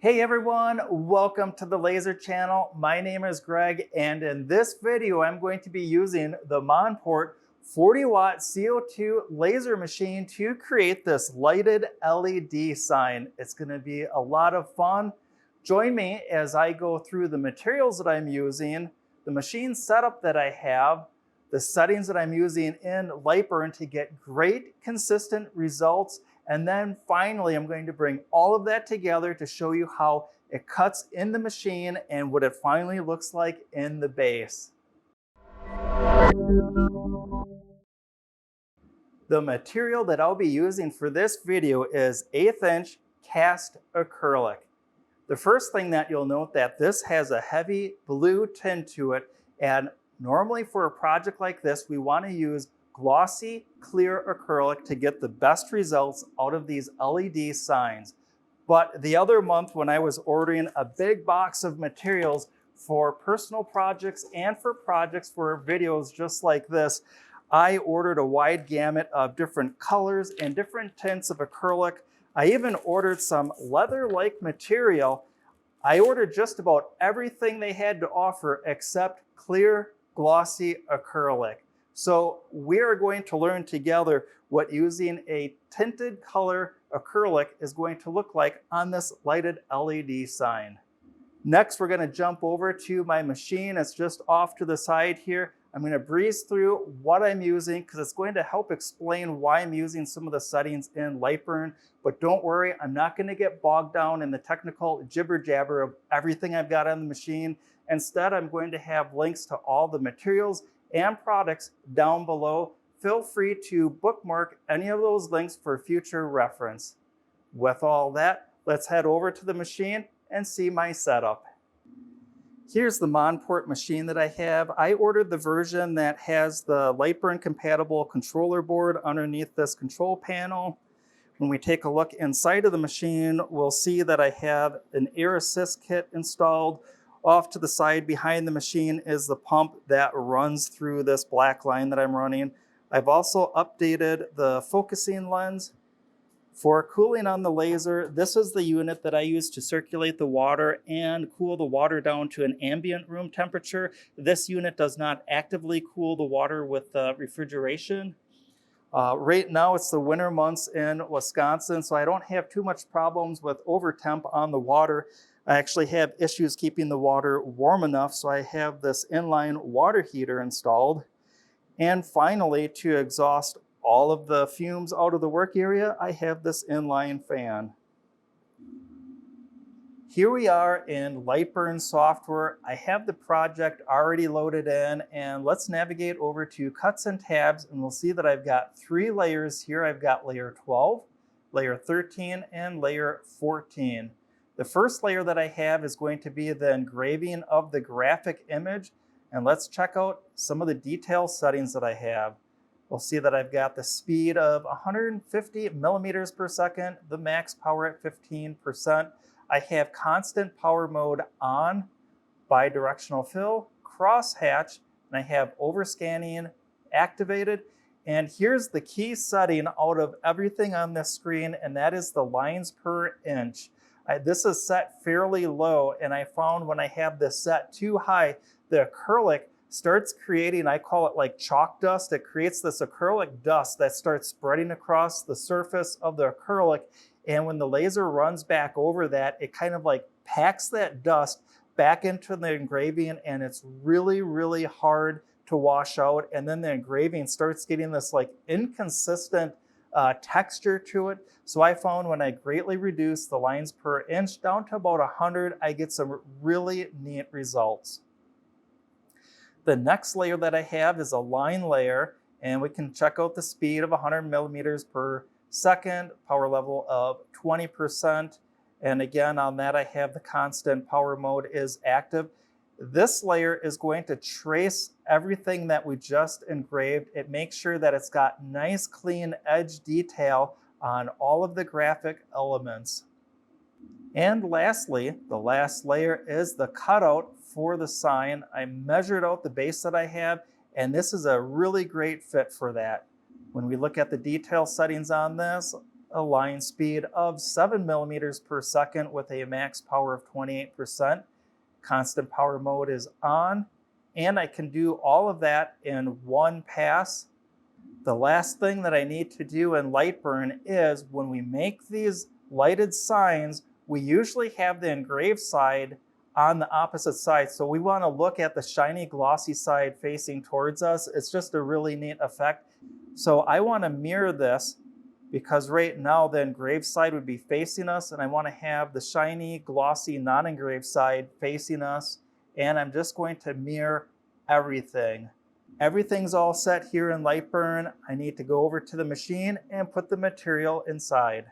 Hey everyone, welcome to the Laser channel. My name is Greg, and in this video I'm going to be using the Monport 40 watt CO2 laser machine to create this lighted LED sign. It's going to be a lot of fun. Join me as I go through the materials that I'm using, the machine setup that I have, the settings that I'm using in Lightburn to get great consistent results. And then finally, I'm going to bring all of that together to show you how it cuts in the machine and what it finally looks like in the base. The material that I'll be using for this video is 1/8 inch cast acrylic. The first thing that you'll note that this has a heavy blue tint to it, and normally for a project like this, we want to use glossy, clear acrylic to get the best results out of these LED signs. But the other month when I was ordering a big box of materials for personal projects and for projects for videos just like this, I ordered a wide gamut of different colors and different tints of acrylic. I even ordered some leather-like material. I ordered just about everything they had to offer except clear, glossy acrylic. So we are going to learn together what using a tinted color acrylic is going to look like on this lighted LED sign. Next, we're going to jump over to my machine. It's just off to the side here. I'm going to breeze through what I'm using because it's going to help explain why I'm using some of the settings in Lightburn. But don't worry, I'm not going to get bogged down in the technical jibber jabber of everything I've got on the machine. Instead, I'm going to have links to all the materials and products down below. Feel free to bookmark any of those links for future reference. With all that, let's head over to the machine and see my setup. Here's the Monport machine that I have. I ordered the version that has the Lightburn compatible controller board underneath this control panel. When we take a look inside of the machine, we'll see that I have an air assist kit installed. Off to the side behind the machine is the pump that runs through this black line that I'm running. I've also updated the focusing lens. For cooling on the laser, this is the unit that I use to circulate the water and cool the water down to an ambient room temperature. This unit does not actively cool the water with refrigeration. Right now it's the winter months in Wisconsin, so I don't have too much problems with overtemp on the water. I actually have issues keeping the water warm enough, so I have this inline water heater installed. And finally, to exhaust all of the fumes out of the work area, I have this inline fan. Here we are in Lightburn software. I have the project already loaded in, and let's navigate over to cuts and tabs, and we'll see that I've got 3 layers here. I've got layer 12, layer 13, and layer 14. The first layer that I have is going to be the engraving of the graphic image, and let's check out some of the detail settings that I have. We'll see that I've got the speed of 150 millimeters per second, the max power at 15%. I have constant power mode on, bidirectional fill, crosshatch, and I have overscanning activated. And here's the key setting out of everything on this screen, and that is the lines per inch. This is set fairly low, and I found when I have this set too high, the acrylic starts creating, I call it like chalk dust. It creates this acrylic dust that starts spreading across the surface of the acrylic. And when the laser runs back over that, it kind of like packs that dust back into the engraving, and it's really, really hard to wash out. And then the engraving starts getting this like inconsistent texture to it. So I found when I greatly reduce the lines per inch down to about 100, I get some really neat results. The next layer that I have is a line layer, and we can check out the speed of 100 millimeters per second, power level of 20. And again, on that I have the constant power mode is active. This layer is going to trace everything that we just engraved. It makes sure that it's got nice clean edge detail on all of the graphic elements. And lastly, the last layer is the cutout for the sign. I measured out the base that I have, and this is a really great fit for that. When we look at the detail settings on this, a line speed of 7 millimeters per second with a max power of 28%. Constant power mode is on, and I can do all of that in one pass. The last thing that I need to do in Lightburn is when we make these lighted signs, we usually have the engraved side on the opposite side. So we want to look at the shiny glossy side facing towards us. It's just a really neat effect. So I want to mirror this because right now the engraved side would be facing us, and I want to have the shiny glossy non-engraved side facing us. And I'm just going to mirror everything. Everything's all set here in Lightburn. I need to go over to the machine and put the material inside.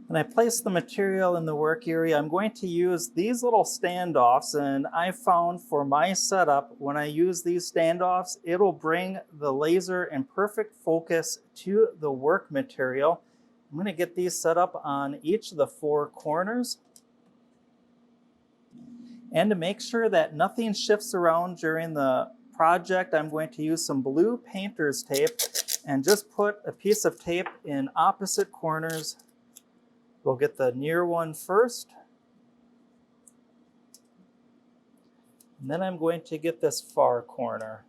When I place the material in the work area, I'm going to use these little standoffs, and I found for my setup, when I use these standoffs, it'll bring the laser in perfect focus to the work material. I'm going to get these set up on each of the 4 corners. And to make sure that nothing shifts around during the project, I'm going to use some blue painter's tape and just put a piece of tape in opposite corners. We'll get the near one first. And then I'm going to get this far corner.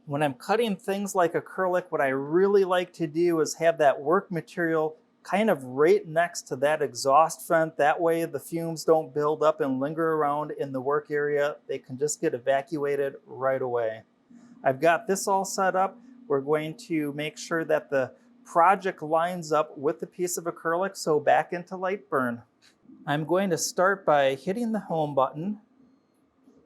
When I'm cutting things like acrylic, what I really like to do is have that work material kind of right next to that exhaust vent. That way the fumes don't build up and linger around in the work area. They can just get evacuated right away. I've got this all set up. We're going to make sure that the project lines up with the piece of acrylic, so back into Lightburn. I'm going to start by hitting the home button,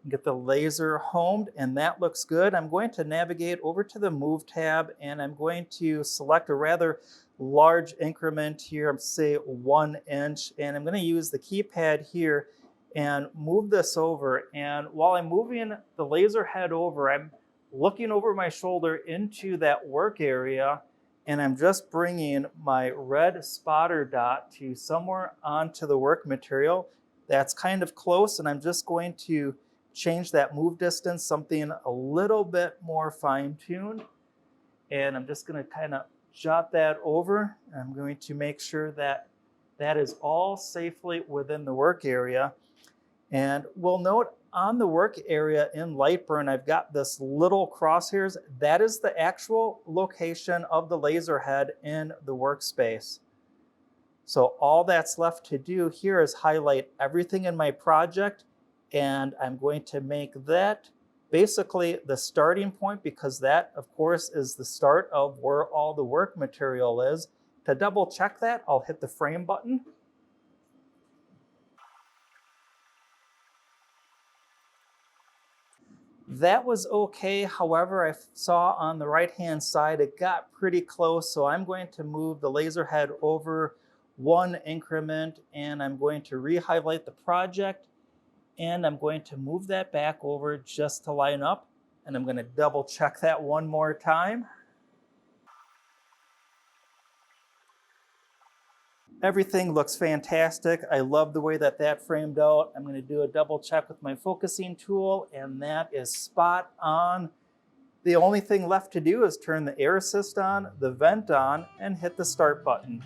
get the laser homed, and that looks good. I'm going to navigate over to the Move tab, and I'm going to select a rather large increment here, say 1 inch, and I'm going to use the keypad here and move this over. And while I'm moving the laser head over, I'm looking over my shoulder into that work area, and I'm just bringing my red spotter dot to somewhere onto the work material. That's kind of close, and I'm just going to change that move distance, something a little bit more fine-tuned. And I'm just going to kind of jot that over. I'm going to make sure that that is all safely within the work area. And we'll note on the work area in Lightburn, I've got this little crosshairs. That is the actual location of the laser head in the workspace. So all that's left to do here is highlight everything in my project, and I'm going to make that basically the starting point, because that, of course, is the start of where all the work material is. To double check that, I'll hit the frame button. That was okay. However, I saw on the right-hand side, it got pretty close. So I'm going to move the laser head over 1 increment, and I'm going to re-highlight the project, and I'm going to move that back over just to line up. And I'm going to double check that one more time. Everything looks fantastic. I love the way that that framed out. I'm going to do a double check with my focusing tool, and that is spot on. The only thing left to do is turn the air assist on, the vent on, and hit the start button.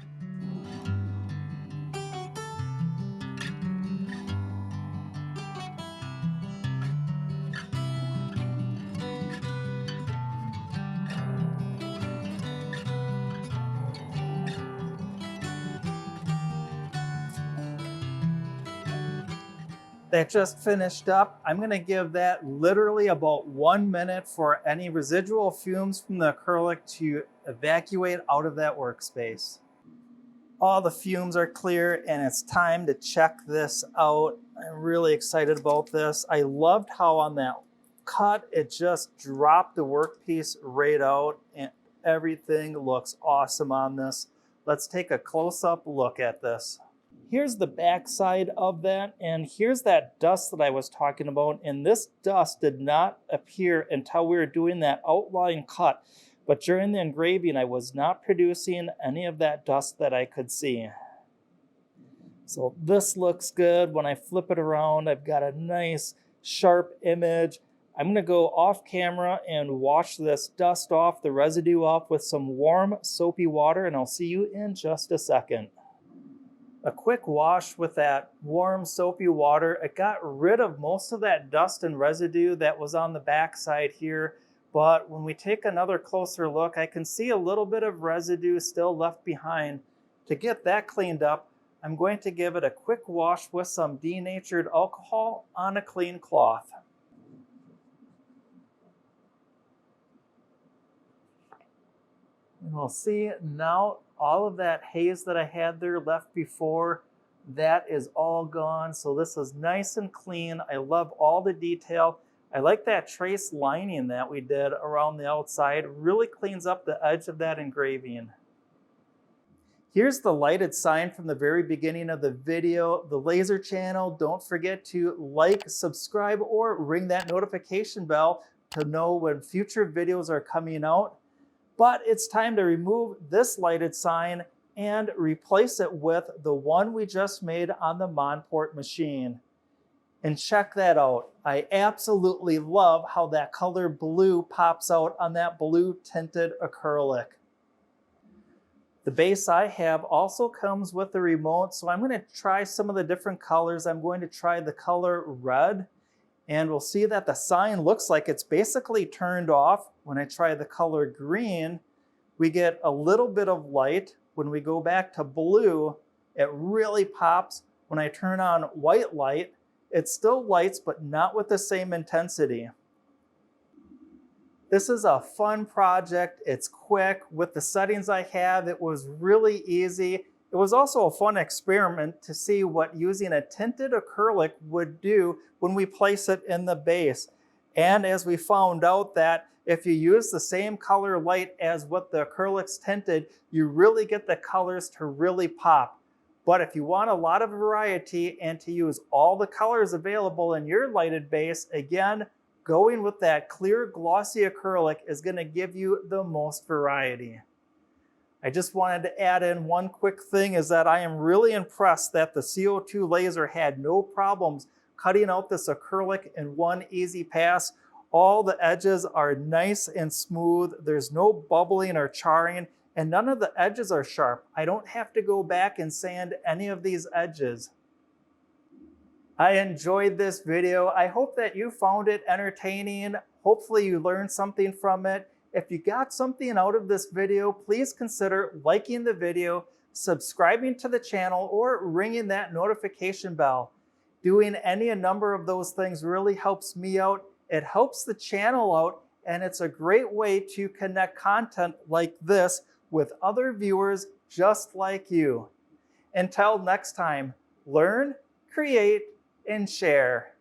That just finished up. I'm going to give that literally about 1 minute for any residual fumes from the acrylic to evacuate out of that workspace. All the fumes are clear, and it's time to check this out. I'm really excited about this. I loved how on that cut, it just dropped the workpiece right out, and everything looks awesome on this. Let's take a close-up look at this. Here's the back side of that, and here's that dust that I was talking about. And this dust did not appear until we were doing that outline cut. But during the engraving, I was not producing any of that dust that I could see. So this looks good. When I flip it around, I've got a nice sharp image. I'm gonna go off camera and wash this dust off, the residue off with some warm soapy water, and I'll see you in just a second. A quick wash with that warm soapy water, it got rid of most of that dust and residue that was on the back side here. But when we take another closer look, I can see a little bit of residue still left behind. To get that cleaned up, I'm going to give it a quick wash with some denatured alcohol on a clean cloth. And we'll see now all of that haze that I had there left before, that is all gone. So this is nice and clean. I love all the detail. I like that trace lining that we did around the outside. Really cleans up the edge of that engraving. Here's the lighted sign from the very beginning of the video, the laser channel. Don't forget to like, subscribe, or ring that notification bell to know when future videos are coming out. But it's time to remove this lighted sign and replace it with the one we just made on the Monport machine. And check that out. I absolutely love how that color blue pops out on that blue tinted acrylic. The base I have also comes with the remote, so I'm going to try some of the different colors. I'm going to try the color red, and we'll see that the sign looks like it's basically turned off. When I try the color green, we get a little bit of light. When we go back to blue, it really pops. When I turn on white light, it still lights, but not with the same intensity. This is a fun project. It's quick. With the settings I have, it was really easy. It was also a fun experiment to see what using a tinted acrylic would do when we place it in the base. And as we found out that if you use the same color light as what the acrylics tinted, you really get the colors to really pop. But if you want a lot of variety and to use all the colors available in your lighted base, again, going with that clear glossy acrylic is going to give you the most variety. I just wanted to add in one quick thing, is that I am really impressed that the CO2 laser had no problems cutting out this acrylic in one easy pass. All the edges are nice and smooth. There's no bubbling or charring, and none of the edges are sharp. I don't have to go back and sand any of these edges. I enjoyed this video. I hope that you found it entertaining. Hopefully you learned something from it. If you got something out of this video, please consider liking the video, subscribing to the channel, or ringing that notification bell. Doing a number of those things really helps me out. It helps the channel out, and it's a great way to connect content like this with other viewers just like you. Until next time, learn, create, and share.